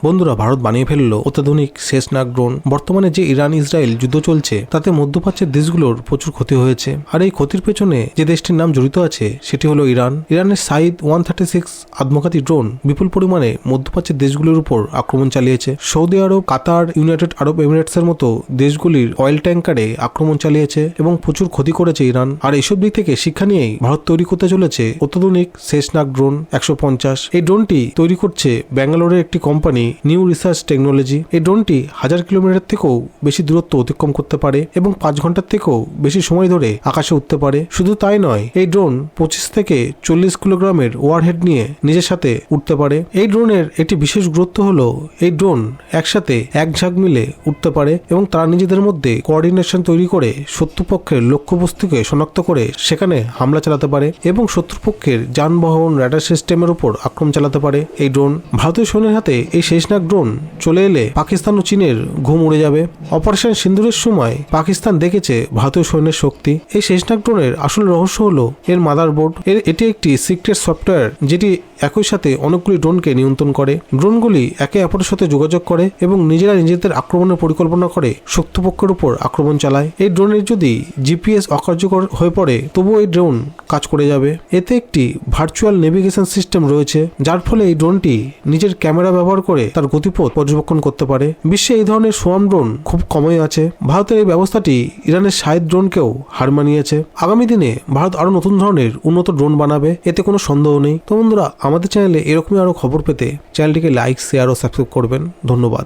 বন্ধুরা, ভারত বানিয়ে ফেললো অত্যাধুনিক শেষনাগ ড্রোন। বর্তমানে যে ইরান ইসরায়েল যুদ্ধ চলছে তাতে মধ্যপ্রাচ্যের দেশগুলোর প্রচুর ক্ষতি হয়েছে, আর এই ক্ষতির পেছনে যে দেশটির নাম জড়িত আছে সেটি হলো ইরান। ইরানের সাইদ 136 আত্মঘাতী ড্রোন বিপুল পরিমাণে মধ্যপ্রাচ্যের দেশগুলোর উপর আক্রমণ চালিয়েছে। সৌদি আরব, কাতার, ইউনাইটেড আরব এমিরেটসের মতো দেশগুলির অয়েল ট্যাঙ্কারে আক্রমণ চালিয়েছে এবং প্রচুর ক্ষতি করেছে ইরান। আর এইসব দিক থেকে শিক্ষা নিয়েই ভারত তৈরি করতে চলেছে অত্যাধুনিক শেষনাগ ড্রোন 150। এই ড্রোনটি তৈরি করছে ব্যাঙ্গালোরের একটি কোম্পানি নিউ রিসার্চ টেকনোলজি। এই ড্রোনটি 1000 কিলোমিটার থেকেও বেশি দূরত্ব অতিক্রম করতে পারে এবং 5 ঘন্টার থেকেও বেশি সময় ধরে আকাশে উঠতে পারে। শুধু তাই নয়, এই ড্রোন 25 থেকে 40 কিলোগ্রামের ওয়ারহেড নিয়ে নিজের সাথে উঠতে পারে। এই ড্রোনের একটি বিশেষ গুরুত্ব হলো এই ড্রোন একসাথে এক ঝাঁক মিলে উঠতে পারে এবং তারা নিজেদের মধ্যে কোঅর্ডিনেশন তৈরি করে শত্রুপক্ষের লক্ষ্যবস্তুকে শনাক্ত করে সেখানে হামলা চালাতে পারে এবং শত্রুপক্ষের যানবাহন, রাডার সিস্টেমের উপর আক্রমণ চালাতে পারে এই ড্রোন। ভারতীয় সৈন্যের হাতে এই শেষনাগ ড্রোন চলে এলে পাকিস্তান ও চীনের ঘুম উড়ে যাবে। অপারেশন সিন্দুরের সময় পাকিস্তান দেখেছে ভারতীয় সৈন্যের শক্তি। এই শেষনাগ ড্রোনের আসল রহস্য হলো এর মাদারবোর্ড। এটি একটি সিক্রেট সফটওয়্যার যেটি একই সাথে অনেকগুলি ড্রোনকে নিয়ন্ত্রণ করে। ড্রোনগুলি একে অপরের সাথে যোগাযোগ করে এবং নিজেরা নিজেদের আক্রমণের পরিকল্পনা করে শত্রুপক্ষের উপর আক্রমণ চালায়। এই ড্রোনের যদি জিপিএস অকার্যকর হয়ে পড়ে তবুও এই ড্রোন কাজ করে যাবে। এতে একটি ভার্চুয়াল নেভিগেশন সিস্টেম রয়েছে, যার ফলে এই ড্রোনটি নিজের ক্যামেরা ব্যবহার করে তার গতিপথ পর্যবেক্ষণ করতে পারে। বিশ্বে এই ধরনের সোয়াম ড্রোন খুব কমই আছে। ভারতের এই ব্যবস্থাটি ইরানের সাইদ ড্রোনকেও হার মানিয়েছে। আগামী দিনে ভারত আরো নতুন ধরনের উন্নত ড্রোন বানাবে, এতে কোনো সন্দেহ নেই। তো বন্ধুরা, আমাদের চ্যানেলে এরকমই আরো খবর পেতে চ্যানেলটিকে লাইক, শেয়ার ও সাবস্ক্রাইব করবেন। ধন্যবাদ।